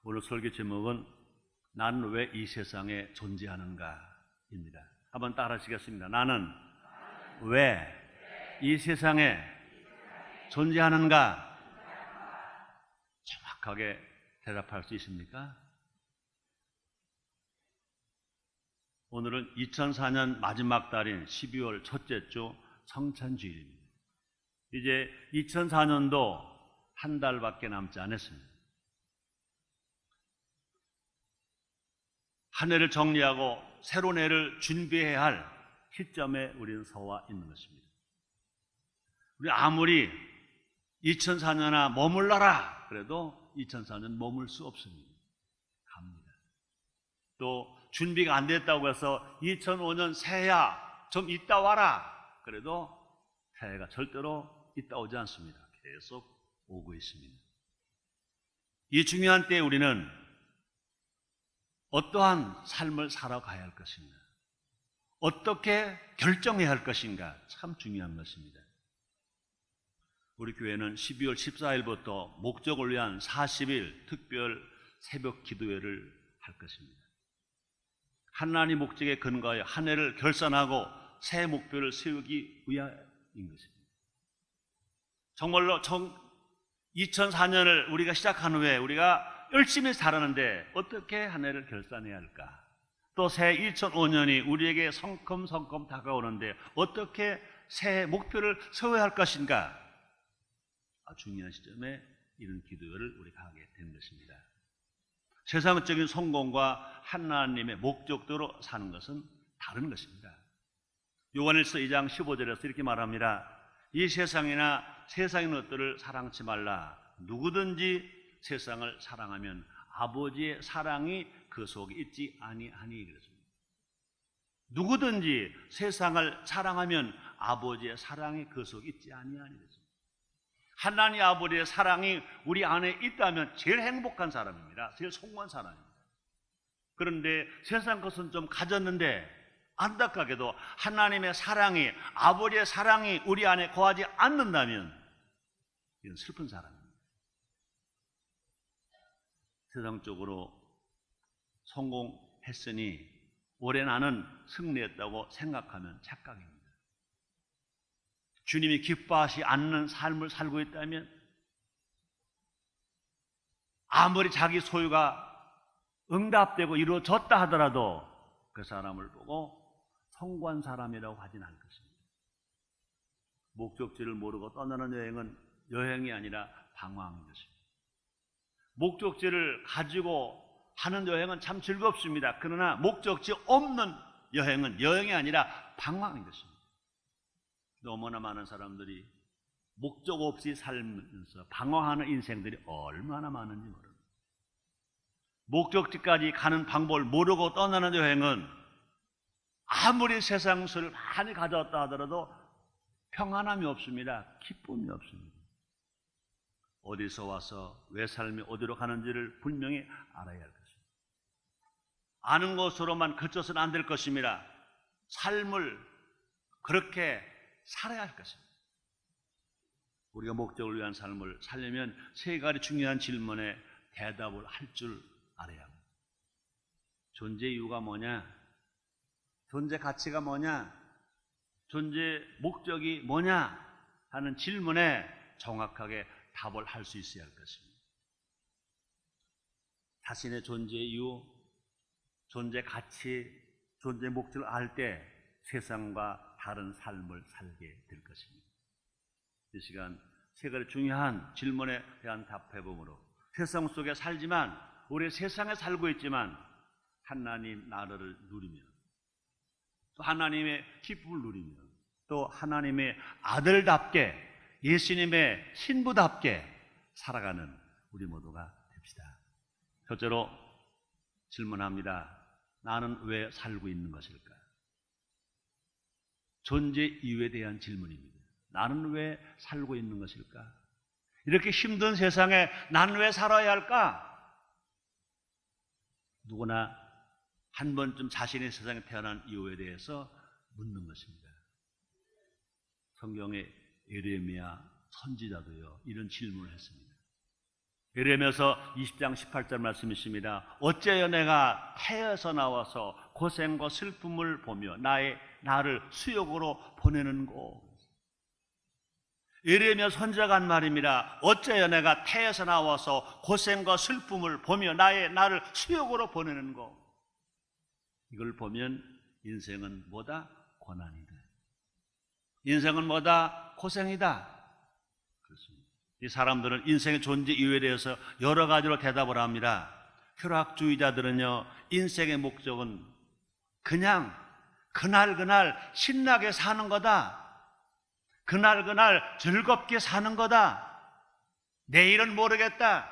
오늘 설교 제목은 나는 왜 이 세상에 존재하는가입니다. 한번 따라하시겠습니다. 나는 왜 이 세상에 존재하는가? 정확하게 대답할 수 있습니까? 오늘은 2004년 마지막 달인 12월 첫째 주 성찬주일입니다. 이제 2004년도 한 달밖에 남지 않았습니다. 한 해를 정리하고 새로운 해를 준비해야 할 시점에 우리는 서와 있는 것입니다. 우리 아무리 2004년아 머물러라 그래도 2004년 머물 수 없습니다. 갑니다. 또 준비가 안 됐다고 해서 2005년 새해야 좀 이따 와라 그래도 새해가 절대로 이따 오지 않습니다. 계속 오고 있습니다. 이 중요한 때에 우리는 어떠한 삶을 살아가야 할 것인가, 어떻게 결정해야 할 것인가 참 중요한 것입니다. 우리 교회는 12월 14일부터 목적을 위한 40일 특별 새벽 기도회를 할 것입니다. 하나님 목적에 근거하여 한 해를 결산하고 새 목표를 세우기 위함인 것입니다. 정말로 2004년을 우리가 시작한 후에 우리가 열심히 살았는데 어떻게 한 해를 결산해야 할까? 또 새 2005년이 우리에게 성큼성큼 다가오는데 어떻게 새해 목표를 세워야 할 것인가? 중요한 시점에 이런 기도를 우리가 하게 된 것입니다. 세상적인 성공과 하나님의 목적대로 사는 것은 다른 것입니다. 요한일서 2장 15절에서 이렇게 말합니다. 이 세상이나 세상의 것들을 사랑치 말라. 누구든지 세상을 사랑하면 아버지의 사랑이 그 속에 있지 아니하니 그랬습니다. 누구든지 세상을 사랑하면 아버지의 사랑이 그 속에 있지 아니하니 그랬습니다. 하나님 아버지의 사랑이 우리 안에 있다면 제일 행복한 사람입니다. 제일 성공한 사람입니다. 그런데 세상 것은 좀 가졌는데 안타깝게도 하나님의 사랑이, 아버지의 사랑이 우리 안에 거하지 않는다면 이건 슬픈 사람입니다. 세상적으로 성공했으니 올해 나는 승리했다고 생각하면 착각입니다. 주님이 기뻐하지 않는 삶을 살고 있다면 아무리 자기 소유가 응답되고 이루어졌다 하더라도 그 사람을 보고 성공한 사람이라고 하진 않을 것입니다. 목적지를 모르고 떠나는 여행은 여행이 아니라 방황인 것입니다. 목적지를 가지고 하는 여행은 참 즐겁습니다. 그러나 목적지 없는 여행은 여행이 아니라 방황인 것입니다. 너무나 많은 사람들이 목적 없이 살면서 방황하는 인생들이 얼마나 많은지 모릅니다. 목적지까지 가는 방법을 모르고 떠나는 여행은 아무리 세상 수를 많이 가져왔다 하더라도 평안함이 없습니다. 기쁨이 없습니다. 어디서 와서 왜 삶이 어디로 가는지를 분명히 알아야 할 것입니다. 아는 것으로만 그쳐서는 안 될 것입니다. 삶을 그렇게 살아야 할 것입니다. 우리가 목적을 위한 삶을 살려면 세 가지 중요한 질문에 대답을 할 줄 알아야 합니다. 존재 이유가 뭐냐? 존재 가치가 뭐냐? 존재 목적이 뭐냐? 하는 질문에 정확하게 답을 할 수 있어야 할 것입니다. 자신의 존재 이유, 존재 가치, 존재 목적을 알 때 세상과 다른 삶을 살게 될 것입니다. 이 시간 세 가지 중요한 질문에 대한 답해봄으로 세상 속에 살지만 우리 세상에 살고 있지만 하나님 나라를 누리며 또 하나님의 기쁨을 누리며 또 하나님의 아들답게 예수님의 신부답게 살아가는 우리 모두가 됩시다. 첫째로 질문합니다. 나는 왜 살고 있는 것일까? 존재 이유에 대한 질문입니다. 나는 왜 살고 있는 것일까? 이렇게 힘든 세상에 나는 왜 살아야 할까? 누구나 한 번쯤 자신의 세상에 태어난 이유에 대해서 묻는 것입니다. 성경의 예레미야 선지자도요 이런 질문을 했습니다. 예레미야서 20장 18절 말씀이 있습니다. 어째여 내가 태에서 나와서 고생과 슬픔을 보며 나를 수욕으로 보내는고. 예레미야 선지자가 한 말입니다. 어째여 내가 태에서 나와서 고생과 슬픔을 보며 나를 수욕으로 보내는고. 이걸 보면 인생은 뭐다? 고난이다. 인생은 뭐다? 고생이다. 그렇습니다. 이 사람들은 인생의 존재 이유에 대해서 여러 가지로 대답을 합니다. 쾌락주의자들은요, 인생의 목적은 그냥 그날 신나게 사는 거다. 그날 즐겁게 사는 거다. 내일은 모르겠다.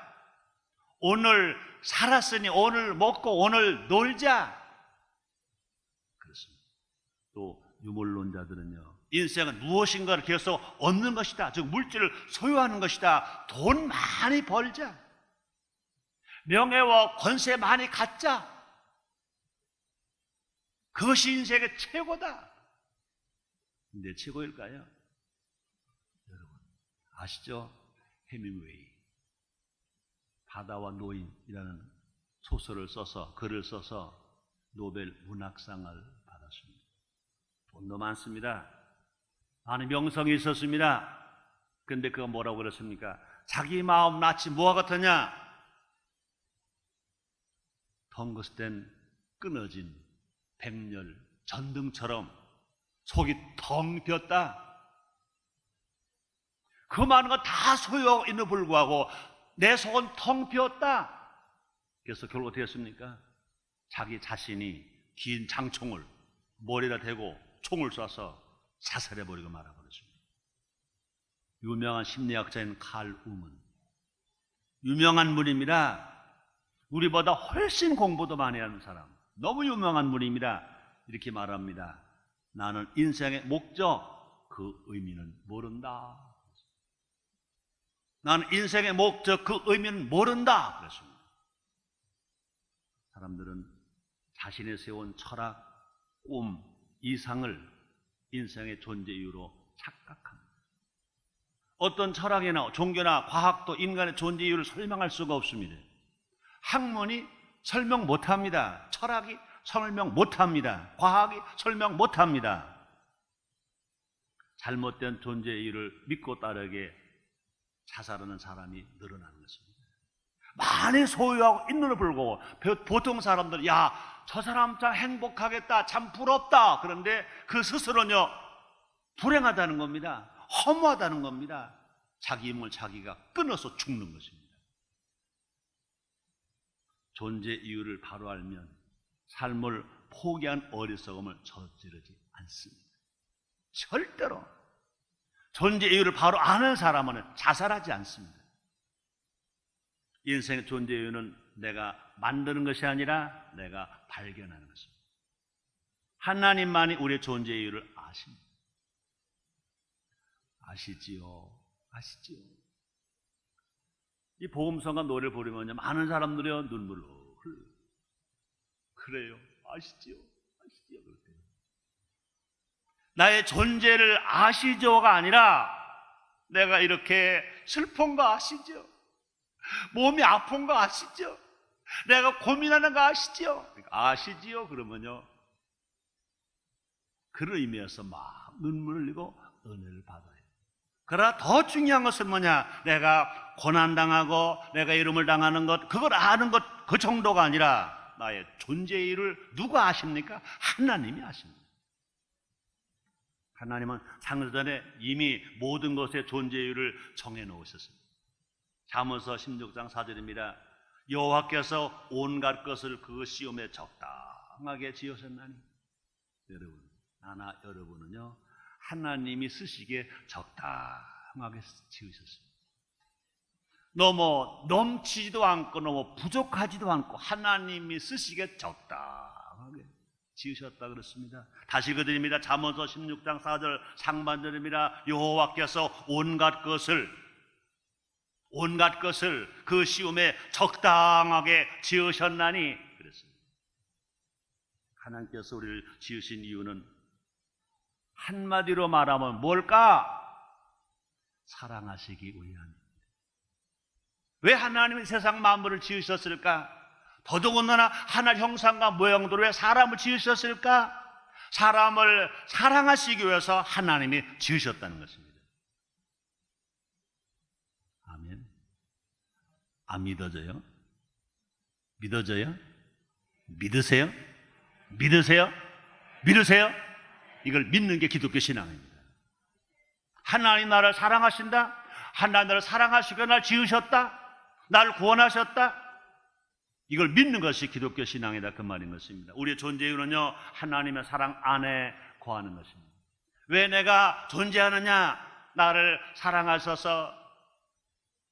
오늘 살았으니 오늘 먹고 오늘 놀자. 그렇습니다. 또 유물론자들은요, 인생은 무엇인가를 계속 얻는 것이다. 즉 물질을 소유하는 것이다. 돈 많이 벌자. 명예와 권세 많이 갖자. 그것이 인생의 최고다. 근데 최고일까요? 여러분 아시죠? 헤밍웨이 바다와 노인이라는 소설을 써서 글을 써서 노벨 문학상을 받았습니다. 돈도 많습니다. 많은 명성이 있었습니다. 그런데 그가 뭐라고 그랬습니까? 자기 마음 낯이 뭐와 같으냐? 덩그스된 끊어진 백렬 전등처럼 속이 텅 비었다. 그 많은 거 다 소유하고 있는 불구하고 내 속은 텅 비었다. 그래서 결국 어떻게 했습니까? 자기 자신이 긴 장총을 머리에다 대고 총을 쏴서 사살해버리고 말아버렸습니다. 유명한 심리학자인 칼 우먼, 유명한 분입니다. 우리보다 훨씬 공부도 많이 하는 사람, 너무 유명한 분입니다. 이렇게 말합니다. 나는 인생의 목적, 그 의미는 모른다. 나는 인생의 목적, 그 의미는 모른다. 그랬습니다. 사람들은 자신이 세운 철학, 꿈, 이상을 인생의 존재 이유로 착각합니다. 어떤 철학이나 종교나 과학도 인간의 존재 이유를 설명할 수가 없습니다. 학문이 설명 못합니다. 철학이 설명 못합니다. 과학이 설명 못합니다. 잘못된 존재 이유를 믿고 따르게 자살하는 사람이 늘어나는 것입니다. 많이 소유하고 있는데도 불구하고 보통 사람들, 야, 저 사람 참 행복하겠다, 참 부럽다. 그런데 그 스스로는요, 불행하다는 겁니다. 허무하다는 겁니다. 자기 힘을 자기가 끊어서 죽는 것입니다. 존재 이유를 바로 알면 삶을 포기한 어리석음을 저지르지 않습니다. 절대로. 존재 이유를 바로 아는 사람은 자살하지 않습니다. 인생의 존재 이유는 내가 만드는 것이 아니라 내가 발견하는 것입니다. 하나님만이 우리의 존재 이유를 아십니다. 아시지요? 아시지요? 이 복음성가 노래를 부르면 많은 사람들이 눈물로 흘러요. 그래요. 아시지요? 아시지요? 그렇대요. 나의 존재를 아시죠가 아니라 내가 이렇게 슬픈 거 아시죠? 몸이 아픈 거 아시죠? 내가 고민하는 거 아시죠? 아시지요? 그러면요, 그런 의미에서 막 눈물을 흘리고 은혜를 받아요. 그러나 더 중요한 것은 뭐냐? 내가 고난당하고 내가 이름을 당하는 것, 그걸 아는 것, 그 정도가 아니라 나의 존재 이유를 누가 아십니까? 하나님이 아십니다. 하나님은 창세전에 이미 모든 것의 존재 이유를 정해놓으셨습니다. 잠언서 16장 4절입니다. 여호와께서 온갖 것을 그 시험에 적당하게 지으셨나니. 여러분, 나나 여러분은요, 하나님이 쓰시기에 적당하게 지으셨습니다. 너무 넘치지도 않고 너무 부족하지도 않고 하나님이 쓰시기에 적당하게 지으셨다 그렇습니다. 다시 읽어드립니다. 잠언서 16장 4절 상반절입니다. 여호와께서 온갖 것을 그 시험에 적당하게 지으셨나니 그랬습니다. 하나님께서 우리를 지으신 이유는 한마디로 말하면 뭘까? 사랑하시기 위함입니다. 왜 하나님이 세상 만물을 지으셨을까? 더더군다나 하나님 형상과 모양대로 왜 사람을 지으셨을까? 사람을 사랑하시기 위해서 하나님이 지으셨다는 것입니다. 아멘. 안 믿어져요? 믿어져요? 믿으세요? 믿으세요? 믿으세요? 이걸 믿는 게 기독교 신앙입니다. 하나님 나를 사랑하신다? 하나님 나를 사랑하시고 나를 지으셨다? 나를 구원하셨다? 이걸 믿는 것이 기독교 신앙이다, 그 말인 것입니다. 우리의 존재 이유는요, 하나님의 사랑 안에 거하는 것입니다. 왜 내가 존재하느냐? 나를 사랑하셔서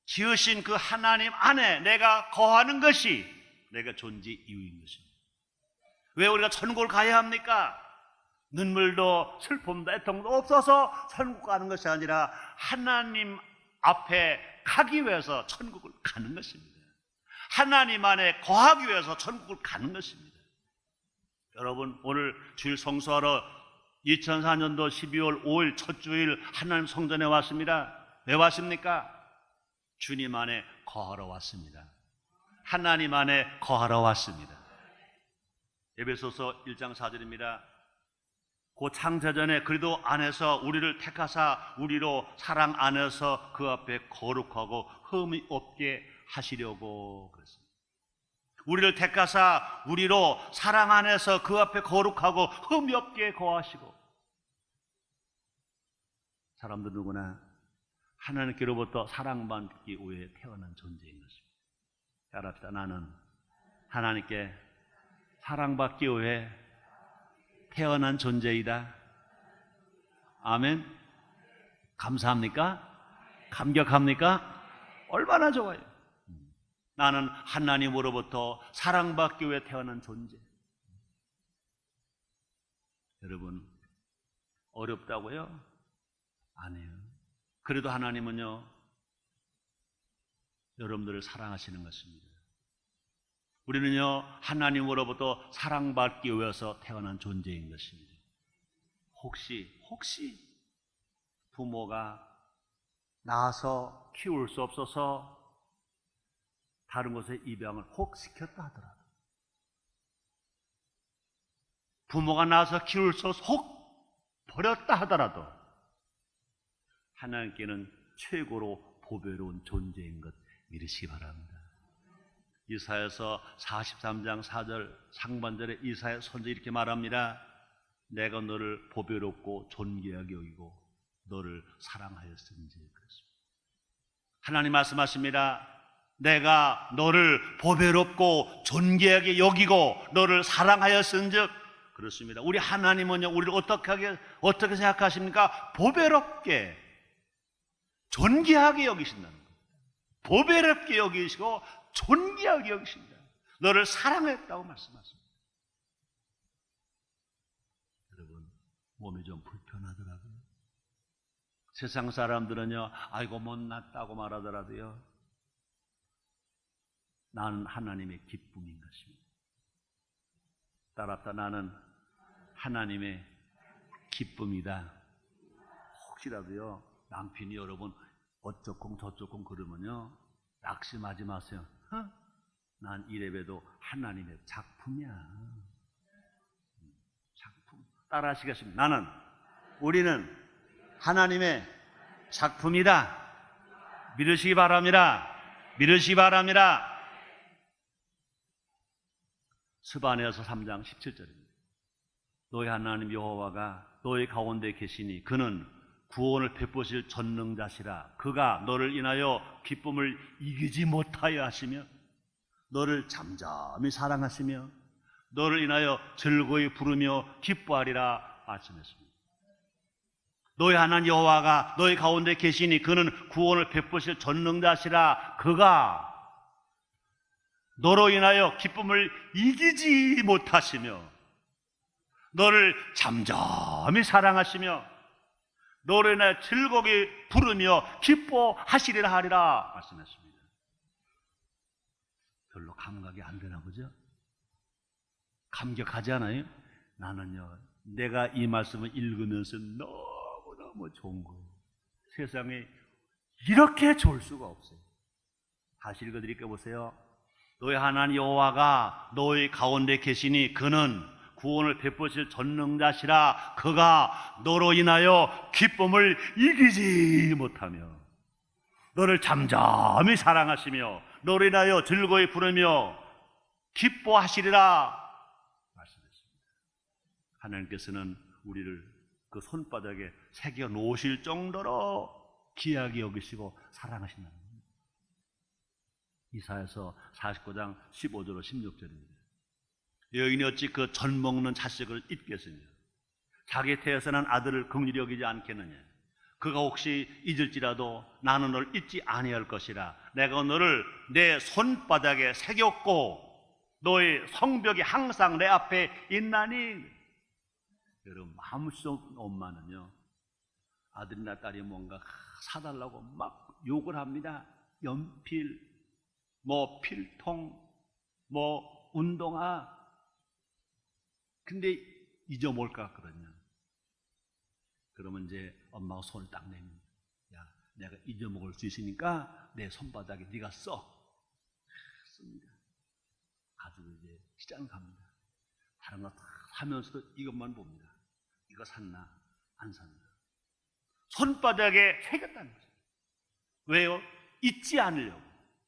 지으신 그 하나님 안에 내가 거하는 것이 내가 존재 이유인 것입니다. 왜 우리가 천국을 가야 합니까? 눈물도 슬픔도 애통도 없어서 천국 가는 것이 아니라 하나님 앞에 가기 위해서 천국을 가는 것입니다. 하나님 안에 거하기 위해서 천국을 가는 것입니다. 여러분, 오늘 주일 성수하러 2004년도 12월 5일 첫 주일 하나님 성전에 왔습니다. 왜 왔습니까? 주님 안에 거하러 왔습니다. 하나님 안에 거하러 왔습니다. 에베소서 1장 4절입니다. 그 창세전에 그리도 안에서 우리를 택하사 우리로 사랑 안에서 그 앞에 거룩하고 흠이 없게 하시려고 그랬습니다. 우리를 택하사 우리로 사랑 안에서 그 앞에 거룩하고 흠이 없게 거하시고, 사람들 누구나 하나님께로부터 사랑받기 위해 태어난 존재인 것입니다. 따라합시다. 나는 하나님께 사랑받기 위해 태어난 존재이다. 아멘. 감사합니까? 감격합니까? 얼마나 좋아요. 나는 하나님으로부터 사랑받기 위해 태어난 존재. 여러분, 어렵다고요? 아니에요. 그래도 하나님은요, 여러분들을 사랑하시는 것입니다. 우리는요, 하나님으로부터 사랑받기 위해서 태어난 존재인 것입니다. 혹시 부모가 낳아서 키울 수 없어서 다른 곳에 입양을 혹 시켰다 하더라도, 부모가 낳아서 키울 수 없어서 혹 버렸다 하더라도 하나님께는 최고로 보배로운 존재인 것 믿으시기 바랍니다. 이사야서 43장 4절 상반절에 이사야 선지 이렇게 말합니다. 내가 너를 보배롭고 존귀하게 여기고 너를 사랑하였은지. 그렇습니다. 하나님 말씀하십니다. 내가 너를 보배롭고 존귀하게 여기고 너를 사랑하였은즉. 그렇습니다. 우리 하나님은요, 우리를 어떻게 생각하십니까? 보배롭게 존귀하게 여기신다는 거예요. 보배롭게 여기시고 존귀하게 여기신다. 너를 사랑했다고 말씀하십니다. 여러분, 몸이 좀 불편하더라고요. 세상 사람들은요, 아이고 못났다고 말하더라도요, 나는 하나님의 기쁨인 것입니다. 따라합다. 나는 하나님의 기쁨이다. 혹시라도요, 남편이 여러분 어쩌쿵 저쩌쿵 그러면요, 낙심하지 마세요. 난 이래봬도 하나님의 작품이야. 작품. 따라 하시겠습니다. 우리는 하나님의 작품이다. 믿으시기 바랍니다. 믿으시기 바랍니다. 스바냐서 3장 17절입니다. 너희 하나님 여호와가 너희 가운데 계시니 그는 구원을 베푸실 전능자시라. 그가 너를 인하여 기쁨을 이기지 못하여 하시며 너를 잠잠히 사랑하시며 너를 인하여 즐거이 부르며 기뻐하리라 말씀했습니다. 너희 하나님 여호와가 너희 가운데 계시니 그는 구원을 베푸실 전능자시라. 그가 너로 인하여 기쁨을 이기지 못하시며 너를 잠잠히 사랑하시며 너로 인하여 즐겁게 부르며 기뻐하시리라 하리라 말씀했습니다. 별로 감각이 안 되나 보죠? 감격하지 않아요? 나는요, 내가 이 말씀을 읽으면서 너무너무 좋은 거예요. 세상에 이렇게 좋을 수가 없어요. 다시 읽어드릴게요. 보세요. 너희 하나님 여호와가 너희 가운데 계시니 그는 구원을 베푸실 전능자시라. 그가 너로 인하여 기쁨을 이기지 못하며 너를 잠잠히 사랑하시며 너로 인하여 즐거이 부르며 기뻐하시리라 말씀했습니다. 하나님께서는 우리를 그 손바닥에 새겨 놓으실 정도로 귀하게 여기시고 사랑하신다는 겁니다. 이사야서 49장 15절로 16절입니다. 여인이 어찌 그 젖 먹는 자식을 잊겠으며 자기 태에서 난 아들을 긍휼히 여기지 않겠느냐. 그가 혹시 잊을지라도 나는 너를 잊지 아니할 것이라. 내가 너를 내 손바닥에 새겼고 너의 성벽이 항상 내 앞에 있나니. 여러분, 마음속 엄마는요, 아들이나 딸이 뭔가 사달라고 막 욕을 합니다. 연필, 뭐 필통, 뭐 운동화. 근데 잊어먹을까 같거든요. 그러면 이제 엄마가 손을 딱 내면, 야, 내가 잊어먹을 수 있으니까 내 손바닥에 네가 씁니다. 가지고 이제 시장 갑니다. 다른 거 다 사면서도 이것만 봅니다. 이거 샀나 안 샀나. 손바닥에 새겼다는 거죠. 왜요? 잊지 않으려고,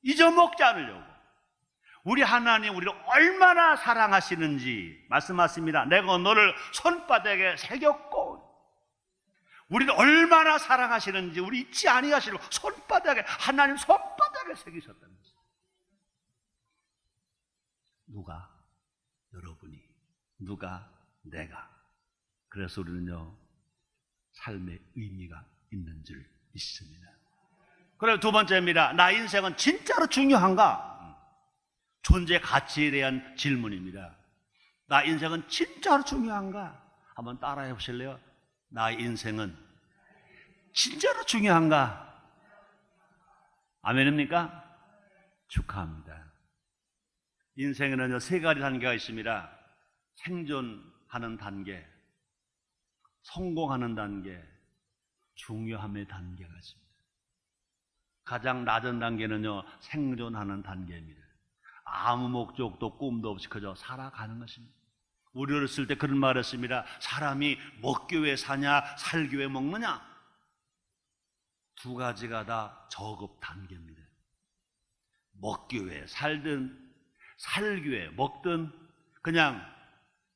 잊어먹지 않으려고. 우리 하나님 우리를 얼마나 사랑하시는지 말씀하십니다. 내가 너를 손바닥에 새겼고. 우리를 얼마나 사랑하시는지 우리 잊지 아니하시려고 손바닥에, 하나님 손바닥에 새기셨다는 거죠. 누가? 여러분이. 누가? 내가. 그래서 우리는요, 삶의 의미가 있는 줄 믿습니다. 그리고 두 번째입니다. 나 인생은 진짜로 중요한가? 존재 가치에 대한 질문입니다. 나 인생은 진짜로 중요한가? 한번 따라해 보실래요? 나 인생은 진짜로 중요한가? 아멘입니까? 축하합니다. 인생에는요, 세 가지 단계가 있습니다. 생존하는 단계, 성공하는 단계, 중요함의 단계가 있습니다. 가장 낮은 단계는요, 생존하는 단계입니다. 아무 목적도 꿈도 없이 그저 살아가는 것입니다. 우리 어렸을 때 그런 말을 했습니다. 사람이 먹기 위해 사냐, 살기 위해 먹느냐? 두 가지가 다 저급 단계입니다. 먹기 위해 살든 살기 위해 먹든 그냥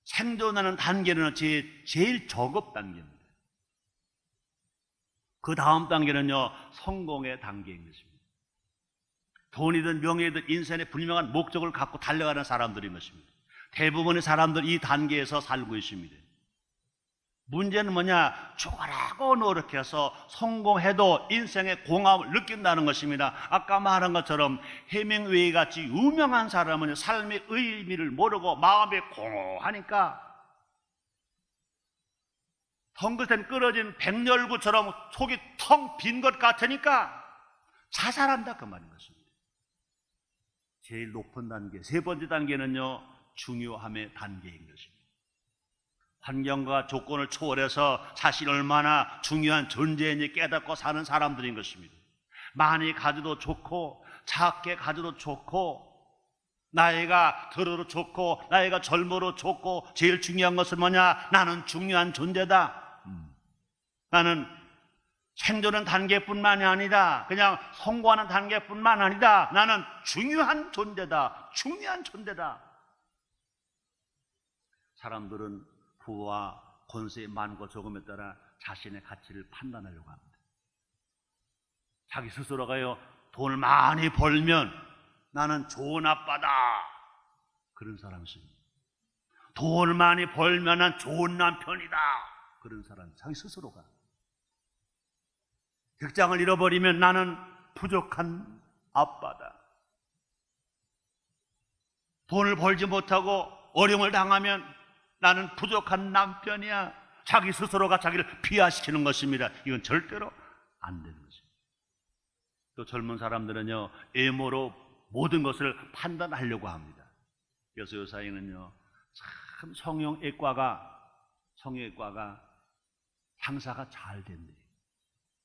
생존하는 단계는 제일 저급 단계입니다. 그 다음 단계는요, 성공의 단계인 것입니다. 돈이든 명예든 인생의 분명한 목적을 갖고 달려가는 사람들인 것입니다. 대부분의 사람들 이 단계에서 살고 있습니다. 문제는 뭐냐? 죽으라고 노력해서 성공해도 인생의 공허함을 느낀다는 것입니다. 아까 말한 것처럼 해밍웨이 같이 유명한 사람은 삶의 의미를 모르고 마음이 공허하니까 덩그텐 끊어진 백열구처럼 속이 텅 빈 것 같으니까 자살한다, 그 말인 것입니다. 제일 높은 단계, 세 번째 단계는요, 중요함의 단계인 것입니다. 환경과 조건을 초월해서 자신이 얼마나 중요한 존재인지 깨닫고 사는 사람들인 것입니다. 많이 가져도 좋고 작게 가져도 좋고 나이가 들어도 좋고 나이가 젊어도 좋고 제일 중요한 것은 뭐냐? 나는 중요한 존재다. 나는 생존하는 단계뿐만이 아니다. 그냥 성공하는 단계뿐만 아니다. 나는 중요한 존재다. 중요한 존재다. 사람들은 부와 권세의 많고 적음에 따라 자신의 가치를 판단하려고 합니다. 자기 스스로가요, 돈을 많이 벌면 나는 좋은 아빠다, 그런 사람이 있습니다. 돈을 많이 벌면 난 좋은 남편이다, 그런 사람, 자기 스스로가. 직장을 잃어버리면 나는 부족한 아빠다. 돈을 벌지 못하고 어려움을 당하면 나는 부족한 남편이야. 자기 스스로가 자기를 비하시키는 것입니다. 이건 절대로 안 되는 것입니다. 또 젊은 사람들은요, 외모로 모든 것을 판단하려고 합니다. 그래서 요사이는요, 참 성형외과가 장사가 잘 된대요.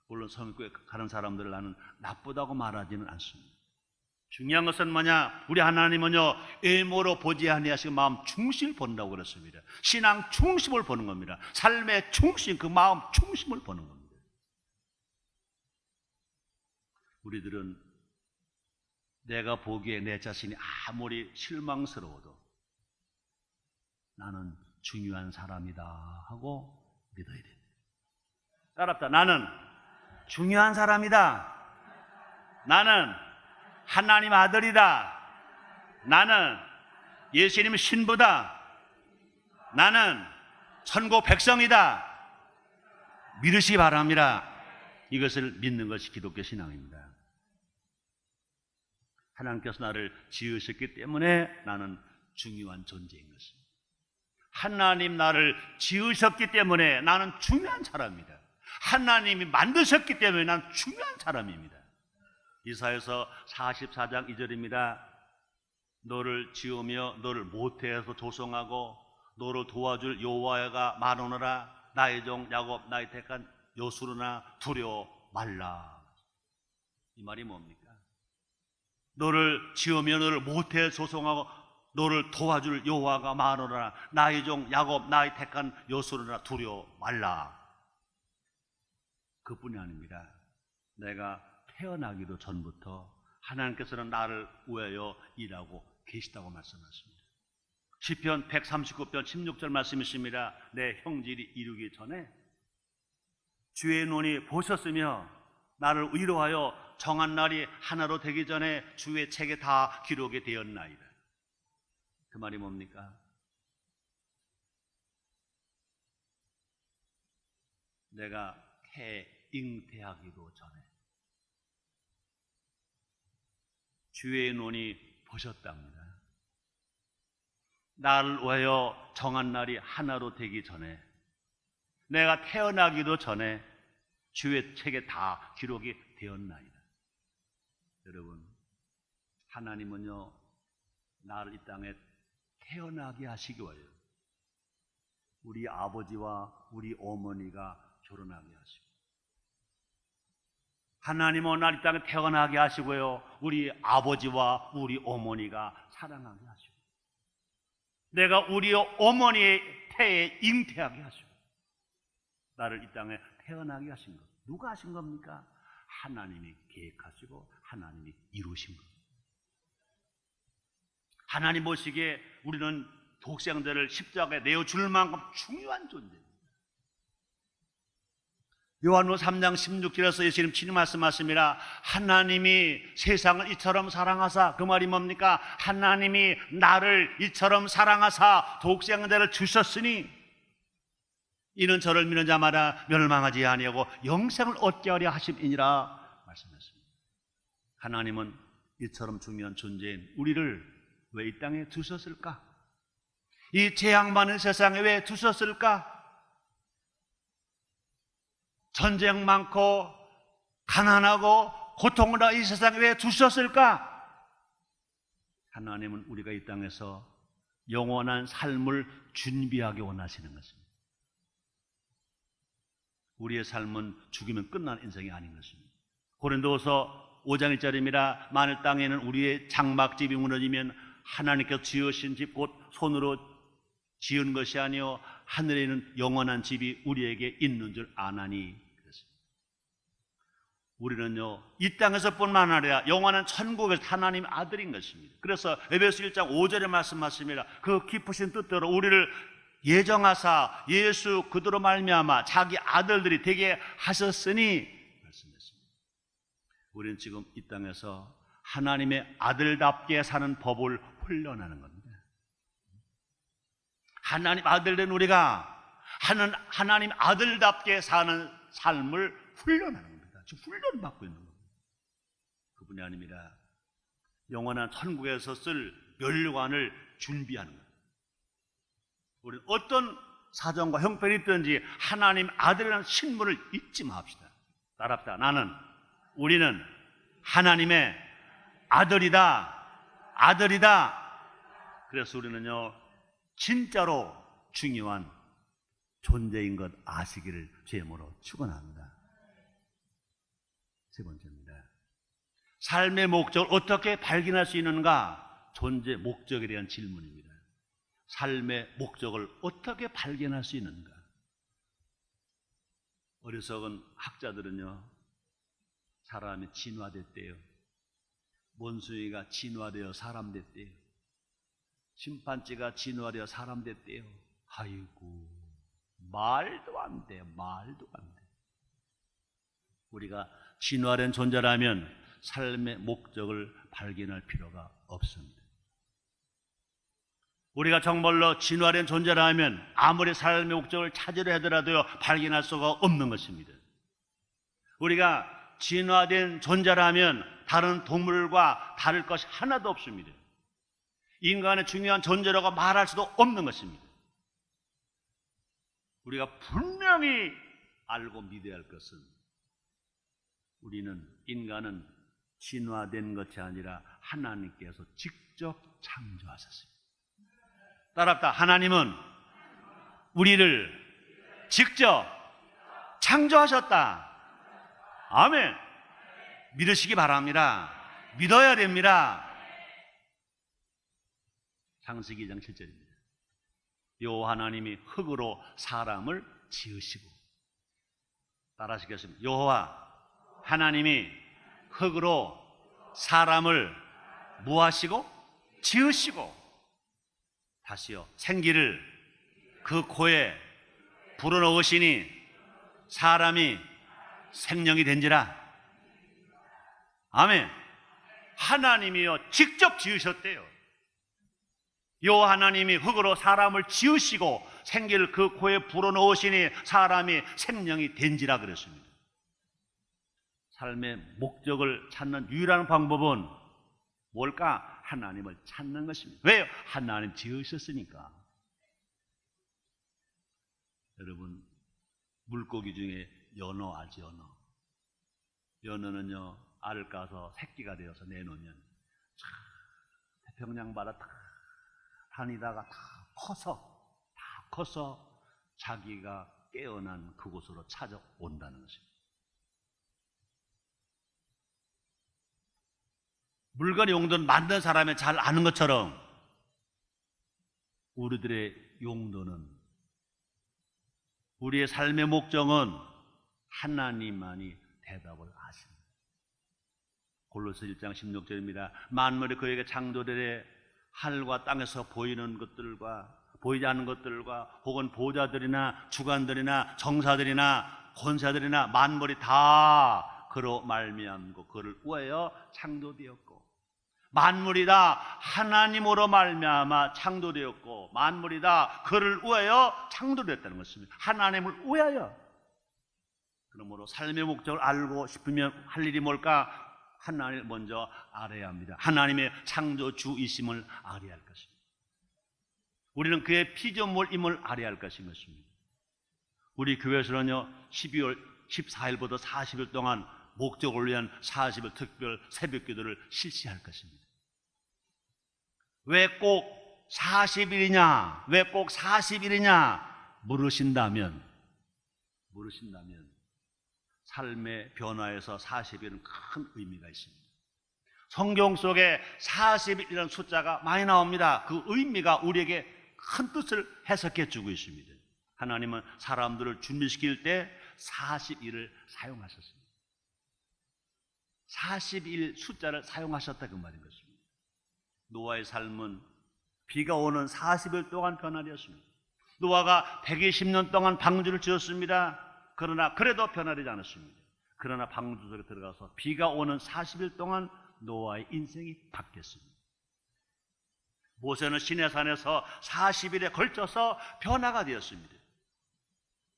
물론 성형외과 가는 사람들을 나는 나쁘다고 말하지는 않습니다. 중요한 것은 뭐냐? 우리 하나님은요, 외모로 보지 아니하시고 마음 중심을 본다고 그랬습니다. 신앙 중심을 보는 겁니다. 삶의 중심, 그 마음 중심을 보는 겁니다. 우리들은 내가 보기에 내 자신이 아무리 실망스러워도 나는 중요한 사람이다 하고 믿어야 됩니다. 따랍다. 나는 중요한 사람이다. 나는 하나님 아들이다. 나는 예수님 신부다. 나는 천국 백성이다. 믿으시기 바랍니다. 이것을 믿는 것이 기독교 신앙입니다. 하나님께서 나를 지으셨기 때문에 나는 중요한 존재인 것입니다. 하나님 나를 지으셨기 때문에 나는 중요한 사람입니다. 하나님이 만드셨기 때문에 나는 중요한 사람입니다. 이사야서 44장 2절입니다. 너를 지으며 너를 모태에서 조성하고 너를 도와줄 여호와가 많으노라. 나의 종 야곱 나의 택한 요수르나 두려워 말라. 이 말이 뭡니까? 너를 지으며 너를 모태에서 조성하고 너를 도와줄 여호와가 많으노라. 나의 종 야곱 나의 택한 요수르나 두려워 말라. 그뿐이 아닙니다. 내가 태어나기도 전부터 하나님께서는 나를 위하여 일하고 계시다고 말씀하십니다. 시편 139편 16절 말씀이십니다. 내 형질이 이루기 전에 주의 눈이 보셨으며 나를 위로하여 정한 날이 하나로 되기 전에 주의 책에 다 기록이 되었나이다. 그 말이 뭡니까? 내가 잉태하기도 전에 주의 눈이 보셨답니다. 나를 위하여 정한 날이 하나로 되기 전에, 내가 태어나기도 전에 주의 책에 다 기록이 되었나이다. 여러분, 하나님은요, 나를 이 땅에 태어나게 하시기 위하여 우리 아버지와 우리 어머니가 결혼하게 하시고, 하나님은 나를 이 땅에 태어나게 하시고요, 우리 아버지와 우리 어머니가 사랑하게 하시고, 내가 우리 어머니의 태에 잉태하게 하시고, 나를 이 땅에 태어나게 하신 것. 누가 하신 겁니까? 하나님이 계획하시고 하나님이 이루신 겁니다. 하나님 보시기에 우리는 독생자를 십자가에 내어줄 만큼 중요한 존재입니다. 요한복음 3장 16절에서 예수님 친히 말씀하십니다. 하나님이 세상을 이처럼 사랑하사, 그 말이 뭡니까? 하나님이 나를 이처럼 사랑하사 독생자를 주셨으니 이는 저를 믿는 자마다 멸망하지 아니하고 영생을 얻게 하려 하심이니라 말씀했습니다. 하나님은 이처럼 중요한 존재인 우리를 왜 이 땅에 두셨을까? 이 재앙 많은 세상에 왜 두셨을까? 전쟁 많고 가난하고 고통을 이 세상에 왜 두셨을까? 하나님은 우리가 이 땅에서 영원한 삶을 준비하기 원하시는 것입니다. 우리의 삶은 죽으면 끝난 인생이 아닌 것입니다. 고린도후서 5장 1절입니다. 만일 땅에는 우리의 장막집이 무너지면 하나님께서 지으신 집 곧 손으로 지은 것이 아니요 하늘에는 영원한 집이 우리에게 있는 줄 아나니. 그랬습니다. 우리는요 이 땅에서뿐만 아니라 영원한 천국에서 하나님의 아들인 것입니다. 그래서 에베소 1장 5절에 말씀하십니다. 그 깊으신 뜻대로 우리를 예정하사 예수 그대로 말미암아 자기 아들들이 되게 하셨으니 말씀했습니다. 우리는 지금 이 땅에서 하나님의 아들답게 사는 법을 훈련하는 겁니다. 하나님 아들된 우리가 하나님 아들답게 사는 삶을 훈련하는 겁니다. 지금 훈련받고 있는 겁니다. 그뿐이 아닙니다. 영원한 천국에서 쓸 멸관을 준비하는 겁니다. 우리는 어떤 사정과 형편이 있든지 하나님 아들이라는 신분을 잊지 맙시다. 따랍다. 우리는 하나님의 아들이다. 그래서 우리는요 진짜로 중요한 존재인 것 아시기를 주의 이름으로 축원합니다. 세 번째입니다. 삶의 목적을 어떻게 발견할 수 있는가? 존재 목적에 대한 질문입니다. 삶의 목적을 어떻게 발견할 수 있는가? 어리석은 학자들은요, 사람이 진화됐대요. 원숭이가 진화되어 사람 됐대요. 심판지가 진화되어 사람 됐대요. 아이고, 말도 안 돼, 말도 안 돼. 우리가 진화된 존재라면 삶의 목적을 발견할 필요가 없습니다. 우리가 정말로 진화된 존재라면 아무리 삶의 목적을 찾으려 하더라도 발견할 수가 없는 것입니다. 우리가 진화된 존재라면 다른 동물과 다를 것이 하나도 없습니다. 인간의 중요한 존재라고 말할 수도 없는 것입니다. 우리가 분명히 알고 믿어야 할 것은, 우리는, 인간은 진화된 것이 아니라 하나님께서 직접 창조하셨습니다. 따라합니다. 하나님은 우리를 직접 창조하셨다. 아멘. 믿으시기 바랍니다. 믿어야 됩니다. 창세기 2장 7절입니다. 여호와 하나님이 흙으로 사람을 지으시고, 따라하시겠습니다. 여호와 하나님이 흙으로 사람을 무하시고 지으시고, 다시요, 생기를 그 코에 불어넣으시니 사람이 생명이 된지라. 아멘. 하나님이요 직접 지으셨대요. 여호와 하나님이 흙으로 사람을 지으시고 생기를 그 코에 불어넣으시니 사람이 생명이 된지라 그랬습니다. 삶의 목적을 찾는 유일한 방법은 뭘까? 하나님을 찾는 것입니다. 왜요? 하나님 지으셨으니까. 여러분, 물고기 중에 연어 알지? 연어. 연어는요, 알을 까서 새끼가 되어서 내놓으면 태평양 바다 다 다니다가 다 커서 자기가 깨어난 그곳으로 찾아온다는 것입니다. 물건 용도는 만든 사람이 잘 아는 것처럼 우리들의 용도는, 우리의 삶의 목적은 하나님만이 대답을 하십니다. 골로새 1장 16절입니다. 만물이 그에게 창조되되 하늘과 땅에서 보이는 것들과 보이지 않는 것들과 혹은 보좌들이나 주관들이나 정사들이나 권사들이나 만물이 다 그로 말미암고 그를 위하여 창조되었고, 만물이 다 하나님으로 말미암아 창조되었고 만물이 다 그를 위하여 창조되었다는 것입니다. 하나님을 위하여. 그러므로 삶의 목적을 알고 싶으면 할 일이 뭘까? 하나님을 먼저 알아야 합니다. 하나님의 창조주이심을 알아야 할 것입니다. 우리는 그의 피조물임을 알아야 할 것인 것입니다. 우리 교회에서는요, 12월 14일부터 40일 동안 목적을 위한 40일 특별 새벽기도를 실시할 것입니다. 왜 꼭 40일이냐? 왜 꼭 40일이냐? 물으신다면 삶의 변화에서 40일은 큰 의미가 있습니다. 성경 속에 40일이라는 숫자가 많이 나옵니다. 그 의미가 우리에게 큰 뜻을 해석해 주고 있습니다. 하나님은 사람들을 준비시킬 때 40일을 사용하셨습니다. 40일 숫자를 사용하셨다 그 말인 것입니다. 노아의 삶은 비가 오는 40일 동안 변화되었습니다. 노아가 120년 동안 방주를 지었습니다. 그러나 그래도 변화되지 않았습니다. 그러나 방주 속에 들어가서 비가 오는 40일 동안 노아의 인생이 바뀌었습니다. 모세는 시내산에서 40일에 걸쳐서 변화가 되었습니다.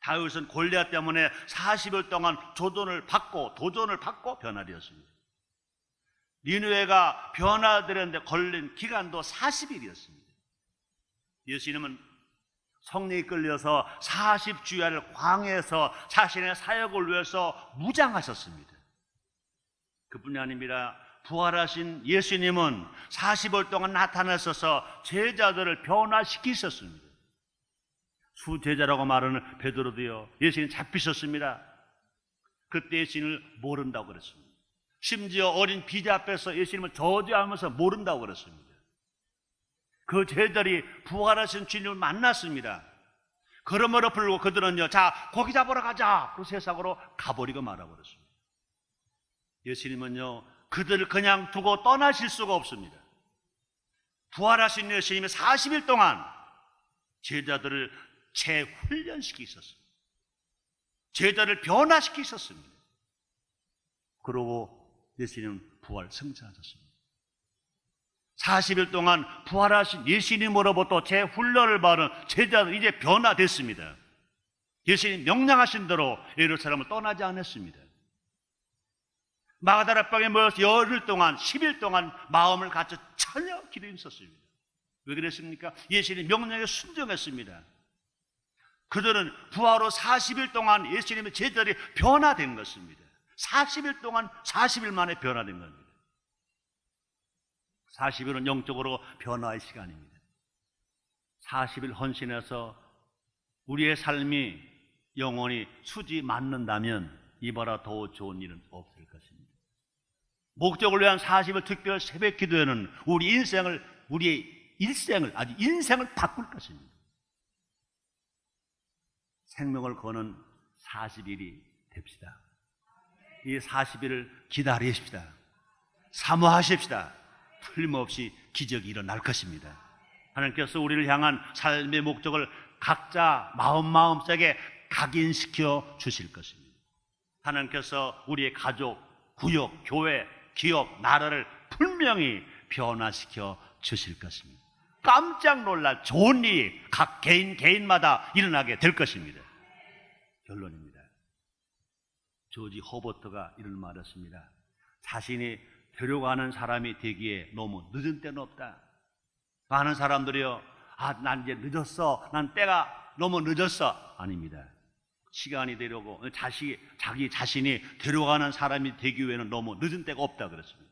다윗은 골리앗 때문에 40일 동안 도전을 받고 변화되었습니다. 니느웨가 변화되는데 걸린 기간도 40일이었습니다. 예수님은 성령이 끌려서 40주야를 광야에서 자신의 사역을 위해서 무장하셨습니다. 그뿐이 아닙니다. 부활하신 예수님은 40일 동안 나타나셔서 제자들을 변화시키셨습니다. 수제자라고 말하는 베드로도요, 예수님 잡히셨습니다. 그때 예수님을 모른다고 그랬습니다. 심지어 어린 비자 앞에서 예수님을 저주하면서 모른다고 그랬습니다. 그 제자들이 부활하신 주님을 만났습니다. 그러므로 불고 그들은요, 자, 고기 잡으러 가자. 그 세상으로 가버리고 말아버렸습니다. 예수님은요, 그들을 그냥 두고 떠나실 수가 없습니다. 부활하신 예수님이 40일 동안 제자들을 재훈련시키셨습니다. 제자를 변화시키셨습니다. 그러고 예수님은 부활 승천하셨습니다. 40일 동안 부활하신 예수님으로부터 재훈련을 받은 제자들 이제 변화됐습니다. 예수님 명령하신 대로 예루살렘을 떠나지 않았습니다. 마가다락방에 모여서 열흘 동안 10일 동안 마음을 갖춰 전혀 기도에 있었습니다. 왜 그랬습니까? 예수님 명령에 순종했습니다. 그들은 부활 후 40일 동안 예수님의 제자들이 변화된 것입니다. 40일 동안 40일 만에 변화된 겁니다. 40일은 영적으로 변화의 시간입니다. 40일 헌신해서 우리의 삶이 영원히 수지 맞는다면 이보다 더 좋은 일은 없을 것입니다. 목적을 위한 40일 특별 새벽 기도회는 우리의 일생을 아주 인생을 바꿀 것입니다. 생명을 거는 40일이 됩시다. 이 40일을 기다리십시다. 사모하십시다. 틀림없이 기적이 일어날 것입니다. 하나님께서 우리를 향한 삶의 목적을 각자 마음속에 각인시켜 주실 것입니다. 하나님께서 우리의 가족, 구역, 교회, 기업, 나라를 분명히 변화시켜 주실 것입니다. 깜짝 놀랄 좋은 일이 각 개인마다 일어나게 될 것입니다. 결론입니다. 조지 허버트가 이런 말을 했습니다. 자신이 데려가는 사람이 되기에 너무 늦은 때는 없다. 많은 사람들이요, 난 이제 늦었어. 난 때가 너무 늦었어. 아닙니다. 시간이 되려고 자기 자신이 데려가는 사람이 되기 위해는 너무 늦은 때가 없다 그랬습니다.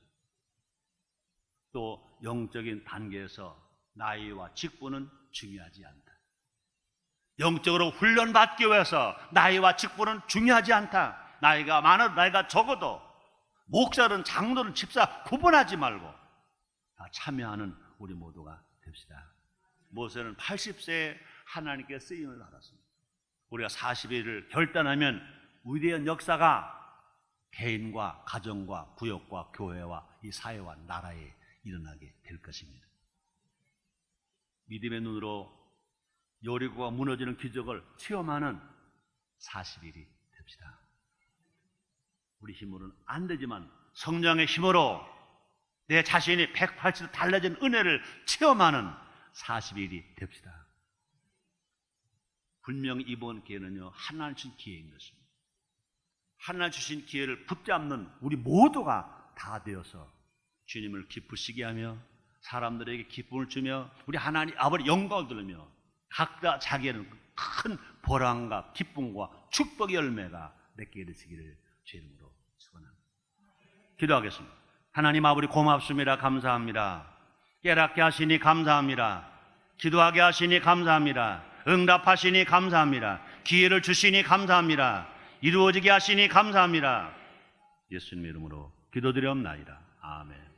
또 영적인 단계에서 나이와 직분은 중요하지 않다. 영적으로 훈련받기 위해서 나이와 직분은 중요하지 않다. 나이가 많아도 나이가 적어도 목사든 장로든 집사 구분하지 말고 다 참여하는 우리 모두가 됩시다. 모세는 80세에 하나님께 쓰임을 받았습니다. 우리가 40일을 결단하면 위대한 역사가 개인과 가정과 구역과 교회와 이 사회와 나라에 일어나게 될 것입니다. 믿음의 눈으로 여리고가 무너지는 기적을 체험하는 40일이 됩시다. 우리 힘으로는 안 되지만 성령의 힘으로 내 자신이 180도 달라진 은혜를 체험하는 40일이 됩시다. 분명히 이번 기회는요, 하나님 주신 기회인 것입니다. 하나님 주신 기회를 붙잡는 우리 모두가 다 되어서 주님을 기쁘시게 하며 사람들에게 기쁨을 주며 우리 하나님 아버지 영광을 들으며 각자 자기에는 큰 보람과 기쁨과 축복의 열매가 맺게 되시기를 주 이름으로 축원합니다. 기도하겠습니다. 하나님 아버지 고맙습니다. 감사합니다. 깨닫게 하시니 감사합니다. 기도하게 하시니 감사합니다. 응답하시니 감사합니다. 기회를 주시니 감사합니다. 이루어지게 하시니 감사합니다. 예수님의 이름으로 기도드리옵나이다. 아멘.